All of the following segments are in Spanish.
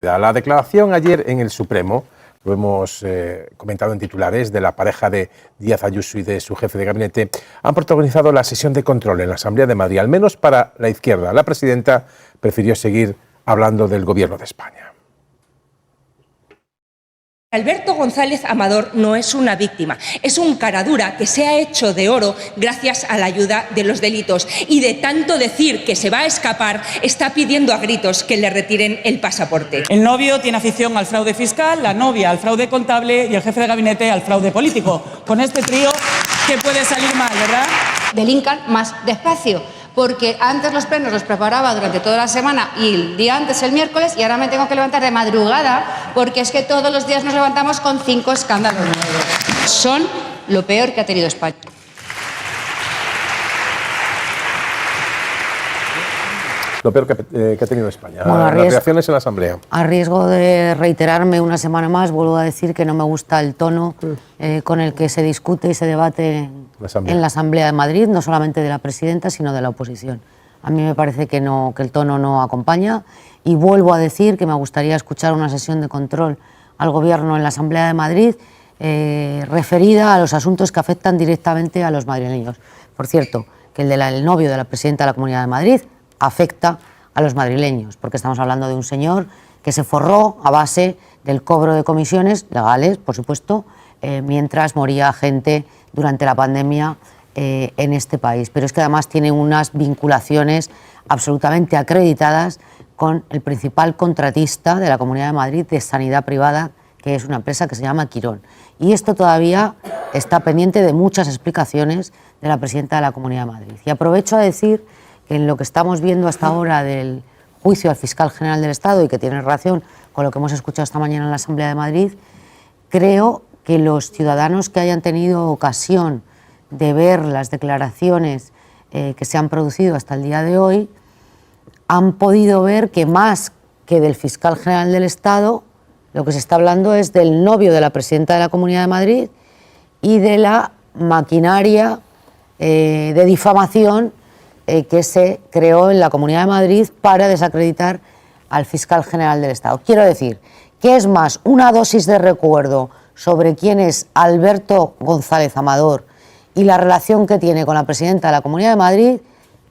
La declaración ayer en el Supremo, lo hemos comentado en titulares, de la pareja de Díaz Ayuso y de su jefe de gabinete, han protagonizado la sesión de control en la Asamblea de Madrid, al menos para la izquierda. La presidenta prefirió seguir hablando del Gobierno de España. Alberto González Amador no es una víctima, es un caradura que se ha hecho de oro gracias a la ayuda de los delitos y de tanto decir que se va a escapar está pidiendo a gritos que le retiren el pasaporte. El novio tiene afición al fraude fiscal, la novia al fraude contable y el jefe de gabinete al fraude político. Con este trío, ¿qué puede salir mal, verdad? Delincan más despacio, porque antes los plenos los preparaba durante toda la semana y el día antes el miércoles, y ahora me tengo que levantar de madrugada porque es que todos los días nos levantamos con 5 escándalos nuevos. Son lo peor que ha tenido España. Lo peor que ha tenido España. Bueno, las reacciones en la Asamblea. A riesgo de reiterarme una semana más, vuelvo a decir que no me gusta el tono con el que se discute y se debate en la Asamblea de Madrid, no solamente de la presidenta, sino de la oposición. A mí me parece que el tono no acompaña, y vuelvo a decir que me gustaría escuchar una sesión de control al Gobierno en la Asamblea de Madrid referida a los asuntos que afectan directamente a los madrileños. Por cierto, que el novio de la presidenta de la Comunidad de Madrid afecta a los madrileños, porque estamos hablando de un señor que se forró a base del cobro de comisiones legales, por supuesto, mientras moría gente durante la pandemia en este país. Pero es que además tiene unas vinculaciones absolutamente acreditadas con el principal contratista de la Comunidad de Madrid de sanidad privada, que es una empresa que se llama Quirón. Y esto todavía está pendiente de muchas explicaciones de la presidenta de la Comunidad de Madrid. Y aprovecho a decir que en lo que estamos viendo hasta ahora del juicio al fiscal general del Estado, y que tiene relación con lo que hemos escuchado esta mañana en la Asamblea de Madrid, creo que los ciudadanos que hayan tenido ocasión de ver las declaraciones que se han producido hasta el día de hoy han podido ver que más que del fiscal general del Estado, lo que se está hablando es del novio de la presidenta de la Comunidad de Madrid y de la maquinaria de difamación que se creó en la Comunidad de Madrid para desacreditar al fiscal general del Estado. Quiero decir que es más una dosis de recuerdo sobre quién es Alberto González Amador y la relación que tiene con la presidenta de la Comunidad de Madrid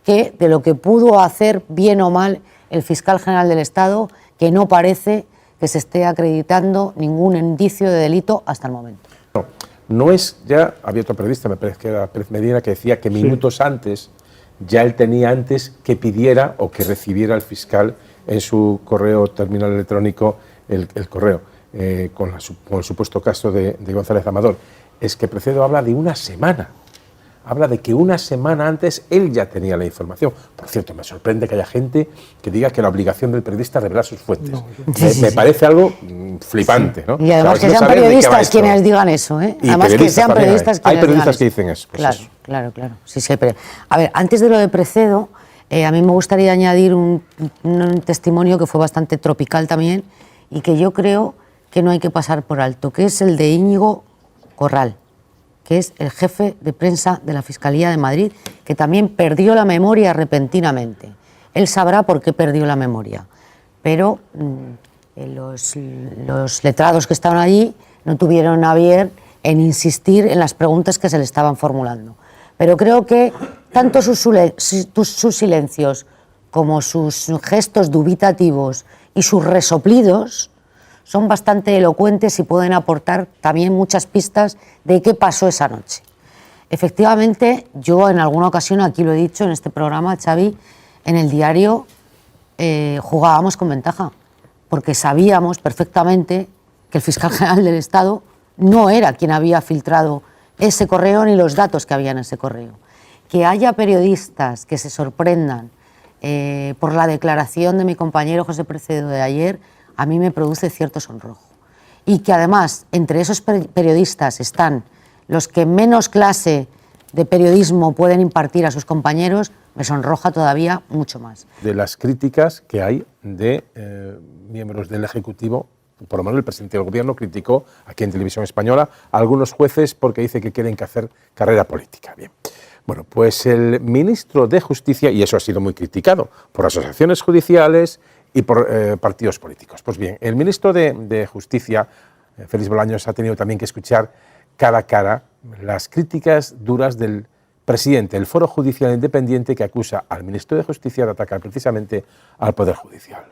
que de lo que pudo hacer bien o mal el fiscal general del Estado, que no parece que se esté acreditando ningún indicio de delito hasta el momento. No es ya, había otro periodista, me parece que era Pérez Medina, que decía que minutos antes ya él tenía antes que pidiera o que recibiera al fiscal en su correo terminal electrónico el correo con el supuesto caso de González Amador. Es que Precedo habla de una semana. Habla de que una semana antes él ya tenía la información. Por cierto, me sorprende que haya gente que diga que la obligación del periodista es revelar sus fuentes. No, me parece algo flipante, ¿no? Y además que sean periodistas quienes digan eso, ¿eh? Además que sean periodistas quienes hay periodistas que dicen eso. Pues claro, eso. Claro. Sí, pero, a ver, antes de lo de Precedo, a mí me gustaría añadir un testimonio que fue bastante tropical también y que yo creo que no hay que pasar por alto, que es el de Íñigo Corral, que es el jefe de prensa de la Fiscalía de Madrid, que también perdió la memoria repentinamente. Él sabrá por qué perdió la memoria, pero los letrados que estaban allí no tuvieron a bien en insistir en las preguntas que se le estaban formulando. Pero creo que tanto sus silencios como sus gestos dubitativos y sus resoplidos son bastante elocuentes y pueden aportar también muchas pistas de qué pasó esa noche. Efectivamente, yo en alguna ocasión, aquí lo he dicho en este programa, Xavi, en el diario jugábamos con ventaja, porque sabíamos perfectamente que el fiscal general del Estado no era quien había filtrado ese correo ni los datos que había en ese correo. Que haya periodistas que se sorprendan por la declaración de mi compañero José Precedo de ayer, a mí me produce cierto sonrojo. Y que además entre esos periodistas están los que menos clase de periodismo pueden impartir a sus compañeros, me sonroja todavía mucho más. De las críticas que hay de miembros del Ejecutivo, por lo menos el presidente del Gobierno criticó aquí en Televisión Española a algunos jueces porque dice que quieren que hacer carrera política. Bien. Bueno, pues el ministro de Justicia, y eso ha sido muy criticado por asociaciones judiciales y por partidos políticos. Pues bien, el ministro de Justicia, Félix Bolaños, ha tenido también que escuchar cara a cara las críticas duras del presidente del Foro Judicial Independiente, que acusa al ministro de Justicia de atacar precisamente al Poder Judicial.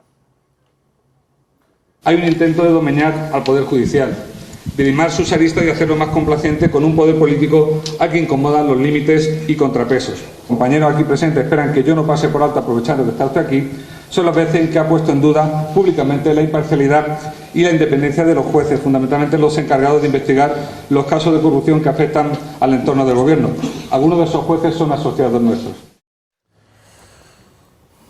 Hay un intento de domeñar al Poder Judicial, de limar sus aristas y hacerlo más complaciente con un poder político a que incomodan los límites y contrapesos. Compañeros aquí presentes esperan que yo no pase por alto aprovechando que está usted aquí. Son las veces en que ha puesto en duda públicamente la imparcialidad y la independencia de los jueces, fundamentalmente los encargados de investigar los casos de corrupción que afectan al entorno del Gobierno. Algunos de esos jueces son asociados nuestros.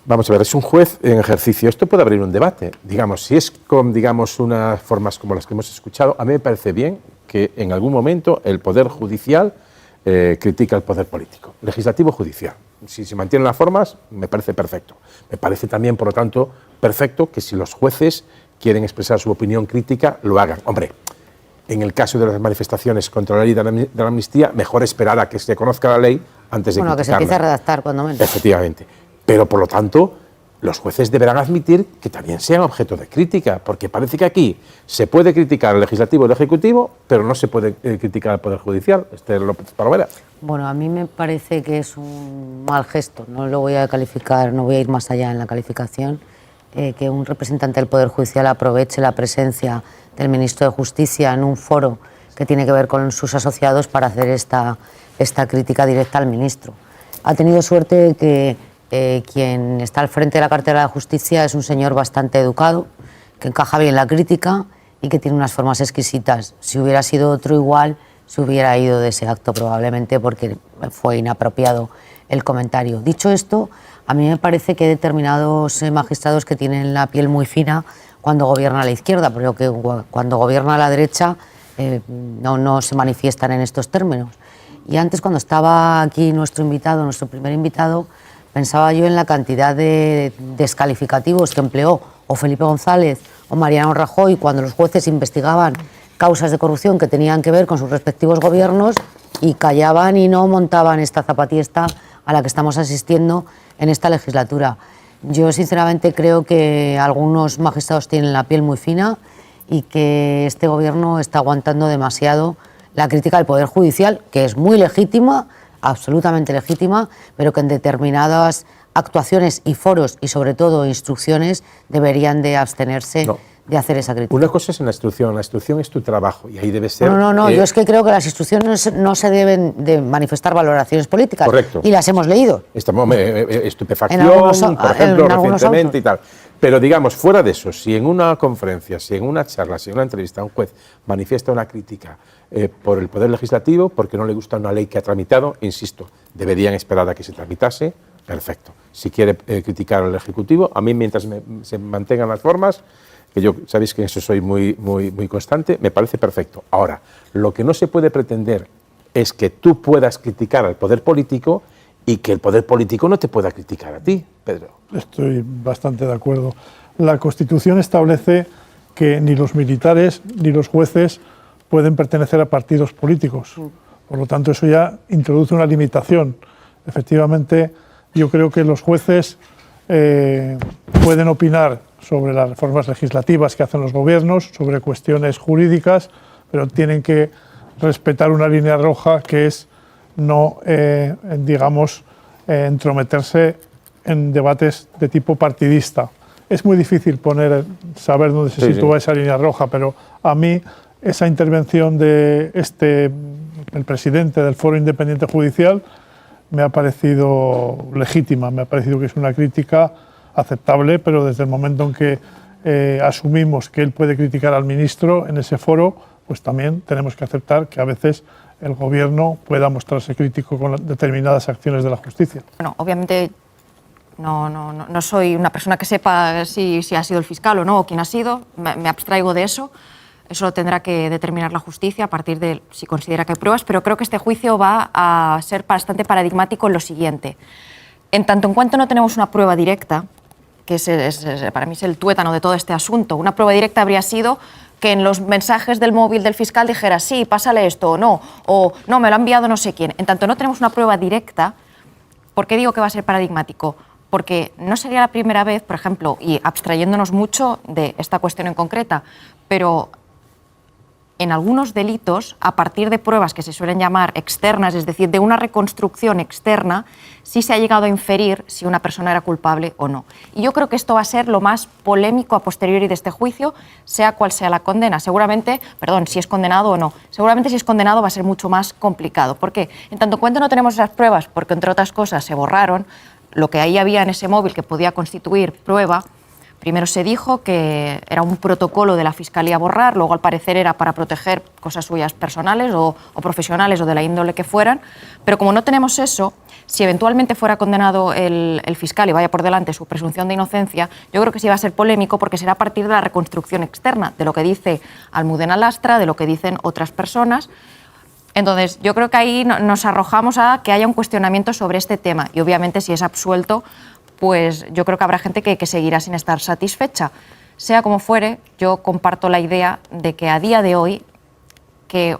Vamos a ver, es un juez en ejercicio. Esto puede abrir un debate. Digamos, si es con, digamos, unas formas como las que hemos escuchado, a mí me parece bien que en algún momento el Poder Judicial critica al Poder Político, legislativo judicial. Si se mantienen las formas, me parece perfecto. Me parece también, por lo tanto, perfecto que si los jueces quieren expresar su opinión crítica, lo hagan. Hombre, en el caso de las manifestaciones contra la ley de la amnistía, mejor esperar a que se conozca la ley antes de criticarla. Bueno, que se empiece a redactar cuando menos. Efectivamente. Pero, por lo tanto, los jueces deberán admitir que también sean objeto de crítica, porque parece que aquí se puede criticar al Legislativo y al Ejecutivo, pero no se puede criticar al Poder Judicial. López Talavera. Bueno, a mí me parece que es un mal gesto, no lo voy a calificar, no voy a ir más allá en la calificación, que un representante del Poder Judicial aproveche la presencia del ministro de Justicia en un foro que tiene que ver con sus asociados para hacer esta crítica directa al ministro. Ha tenido suerte que quien está al frente de la cartera de Justicia es un señor bastante educado, que encaja bien la crítica y que tiene unas formas exquisitas. Si hubiera sido otro igual, se hubiera ido de ese acto probablemente porque fue inapropiado el comentario. Dicho esto, a mí me parece que hay determinados magistrados que tienen la piel muy fina cuando gobierna la izquierda, pero que cuando gobierna la derecha no se manifiestan en estos términos. Y antes, cuando estaba aquí nuestro primer invitado, pensaba yo en la cantidad de descalificativos que empleó o Felipe González o Mariano Rajoy cuando los jueces investigaban causas de corrupción que tenían que ver con sus respectivos gobiernos y callaban y no montaban esta zapatiesta a la que estamos asistiendo en esta legislatura. Yo sinceramente creo que algunos magistrados tienen la piel muy fina y que este gobierno está aguantando demasiado la crítica del Poder Judicial, que es muy legítima, absolutamente legítima, pero que en determinadas actuaciones y foros y sobre todo instrucciones deberían de abstenerse de hacer esa crítica. Una cosa es la instrucción es tu trabajo y ahí debe ser... No, yo es que creo que las instrucciones no se deben de manifestar valoraciones políticas. Correcto. Y las hemos leído. Estupefacción, por ejemplo, recientemente y tal. Pero digamos, fuera de eso, si en una conferencia, si en una charla, si en una entrevista un juez manifiesta una crítica por el Poder Legislativo, porque no le gusta una ley que ha tramitado, insisto, deberían esperar a que se tramitase, perfecto. Si quiere criticar al Ejecutivo, a mí mientras se mantengan las formas, que yo sabéis que en eso soy muy constante, me parece perfecto. Ahora, lo que no se puede pretender es que tú puedas criticar al poder político y que el poder político no te pueda criticar a ti, Pedro. Estoy bastante de acuerdo. La Constitución establece que ni los militares ni los jueces pueden pertenecer a partidos políticos. Por lo tanto, eso ya introduce una limitación. Efectivamente, yo creo que los jueces pueden opinar sobre las reformas legislativas que hacen los gobiernos, sobre cuestiones jurídicas, pero tienen que respetar una línea roja que es no, entrometerse en debates de tipo partidista. Es muy difícil saber dónde se sitúa esa línea roja, pero a mí esa intervención de el presidente del Foro Independiente Judicial me ha parecido legítima, me ha parecido que es una crítica aceptable, pero desde el momento en que asumimos que él puede criticar al ministro en ese foro, pues también tenemos que aceptar que a veces el gobierno pueda mostrarse crítico con determinadas acciones de la justicia. Bueno, obviamente no soy una persona que sepa si ha sido el fiscal o no, o quién ha sido, me abstraigo de eso. Eso lo tendrá que determinar la justicia a partir de si considera que hay pruebas, pero creo que este juicio va a ser bastante paradigmático en lo siguiente. En tanto en cuanto no tenemos una prueba directa, que para mí es el tuétano de todo este asunto, una prueba directa habría sido que en los mensajes del móvil del fiscal dijera sí, pásale esto o no, me lo ha enviado no sé quién. En tanto no tenemos una prueba directa, ¿por qué digo que va a ser paradigmático? porque no sería la primera vez, por ejemplo, y abstrayéndonos mucho de esta cuestión en concreta, pero en algunos delitos, a partir de pruebas que se suelen llamar externas, es decir, de una reconstrucción externa, sí se ha llegado a inferir si una persona era culpable o no. Y yo creo que esto va a ser lo más polémico a posteriori de este juicio, sea cual sea la condena. Seguramente, perdón, si es condenado o no, seguramente si es condenado va a ser mucho más complicado. ¿Por qué? En tanto cuanto no tenemos esas pruebas, porque entre otras cosas se borraron, lo que ahí había en ese móvil que podía constituir prueba. Primero se dijo que era un protocolo de la Fiscalía borrar, luego al parecer era para proteger cosas suyas personales o profesionales o de la índole que fueran, pero como no tenemos eso, si eventualmente fuera condenado el fiscal y vaya por delante su presunción de inocencia, yo creo que sí va a ser polémico porque será a partir de la reconstrucción externa, de lo que dice Almudena Lastra, de lo que dicen otras personas. Entonces, yo creo que ahí nos arrojamos a que haya un cuestionamiento sobre este tema y obviamente si es absuelto, pues yo creo que habrá gente que seguirá sin estar satisfecha. Sea como fuere, yo comparto la idea de que a día de hoy que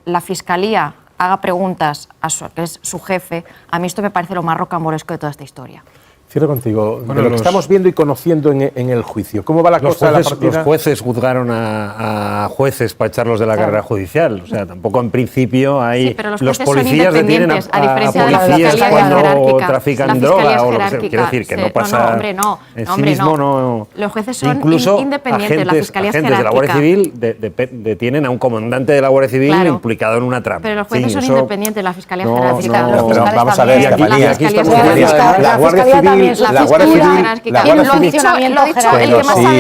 la Fiscalía haga preguntas a que es su jefe, a mí esto me parece lo más rocambolesco de toda esta historia. Cierro contigo. Bueno, de lo que estamos viendo y conociendo en el juicio, ¿cómo va la cosa de la partida? Los jueces juzgaron a jueces para echarlos de la carrera judicial. O sea, tampoco en principio hay... Sí, pero los policías detienen a policías cuando trafican droga o lo que sea. Quiero decir que no pasa... No, hombre, no. En sí mismo no... Los jueces son incluso independientes, la Fiscalía es agentes de la Guardia Civil detienen a un comandante de la Guardia Civil implicado en una trama. Pero los jueces son independientes, la Fiscalía jerárquica. Pero vamos a ver, Estefanía, la Guardia Civil... La Guardia Civil,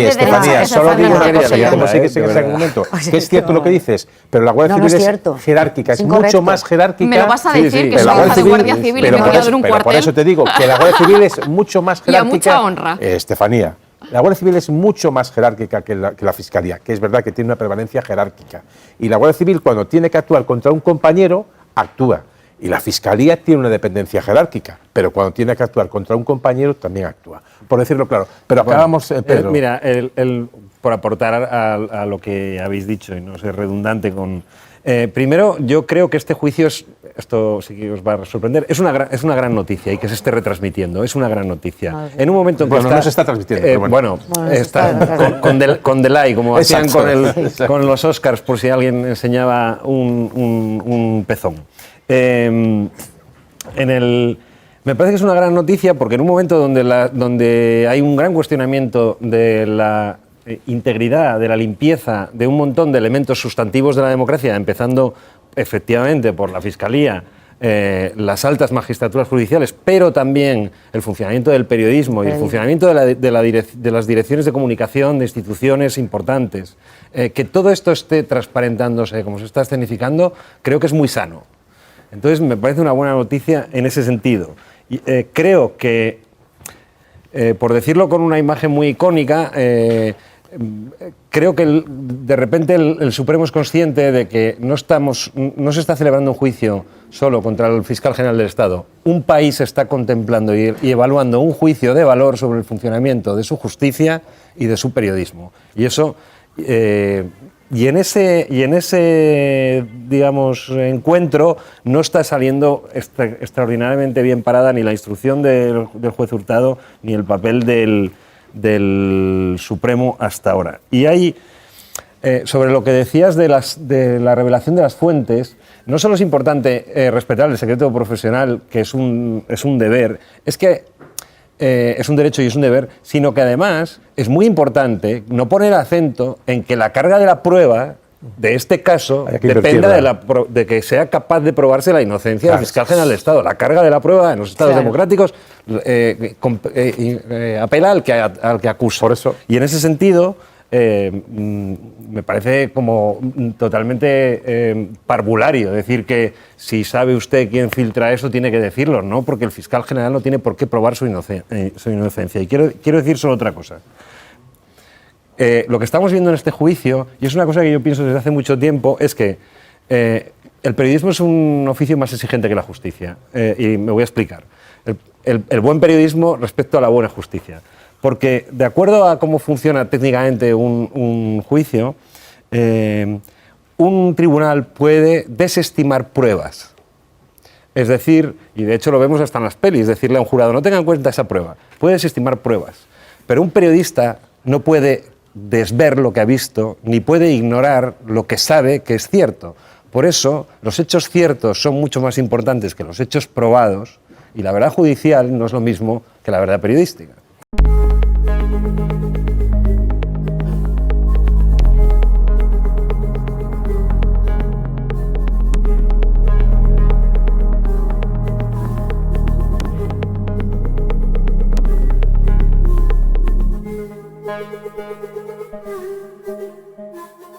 Estefanía, solo digo una cosa, y como sigues en ese argumento, que es cierto lo que dices, pero la Guardia Civil es jerárquica, es mucho más jerárquica. Me lo vas a decir que soy hija de Guardia Civil y me he criado en un cuartel. Por eso te digo que la Guardia Civil es mucho más jerárquica. Y a mucha honra. Estefanía, la Guardia Civil es mucho más jerárquica que la Fiscalía, que es verdad que tiene una prevalencia jerárquica. Y la Guardia Civil, cuando tiene que actuar contra un compañero, actúa. Y la Fiscalía tiene una dependencia jerárquica, pero cuando tiene que actuar contra un compañero también actúa, por decirlo claro. Pero acabamos, Pedro. Mira, por aportar a lo que habéis dicho y no ser redundante con... primero, yo creo que este juicio, esto sí que os va a sorprender, es una gran noticia y que se esté retransmitiendo, es una gran noticia. En un momento en que no se está transmitiendo. Pero bueno, está con delay, como hacían con los Oscars, por si alguien enseñaba un pezón. Me parece que es una gran noticia porque en un momento donde hay un gran cuestionamiento de la integridad, de la limpieza de un montón de elementos sustantivos de la democracia, empezando efectivamente por la Fiscalía, las altas magistraturas judiciales, pero también el funcionamiento del periodismo y el funcionamiento de las direcciones de comunicación de instituciones importantes, que todo esto esté transparentándose como se está escenificando, creo que es muy sano. Entonces, me parece una buena noticia en ese sentido. Y, creo que, por decirlo con una imagen muy icónica, creo que de repente el Supremo es consciente de que no se está celebrando un juicio solo contra el fiscal general del Estado. Un país está contemplando y evaluando un juicio de valor sobre el funcionamiento de su justicia y de su periodismo. Y eso... Y en ese digamos, encuentro no está saliendo extraordinariamente bien parada ni la instrucción del juez Hurtado ni el papel del Supremo hasta ahora. Y hay, sobre lo que decías de la revelación de las fuentes, no solo es importante respetar el secreto profesional, que es un deber, es que es un derecho y es un deber, sino que además es muy importante no poner acento en que la carga de la prueba de este caso dependa de que sea capaz de probarse la inocencia del fiscal general del Estado. La carga de la prueba en los Estados democráticos apela al que acusa. Por eso. Y en ese sentido... me parece como totalmente parvulario decir que si sabe usted quién filtra eso tiene que decirlo, ¿no? Porque el fiscal general no tiene por qué probar su inocencia. Y quiero decir solo otra cosa. Lo que estamos viendo en este juicio, y es una cosa que yo pienso desde hace mucho tiempo, es que el periodismo es un oficio más exigente que la justicia. Y me voy a explicar. El buen periodismo respecto a la buena justicia. Porque, de acuerdo a cómo funciona técnicamente un juicio, un tribunal puede desestimar pruebas. Es decir, y de hecho lo vemos hasta en las pelis, decirle a un jurado, no tenga en cuenta esa prueba, puede desestimar pruebas, pero un periodista no puede desver lo que ha visto, ni puede ignorar lo que sabe que es cierto. Por eso, los hechos ciertos son mucho más importantes que los hechos probados, y la verdad judicial no es lo mismo que la verdad periodística.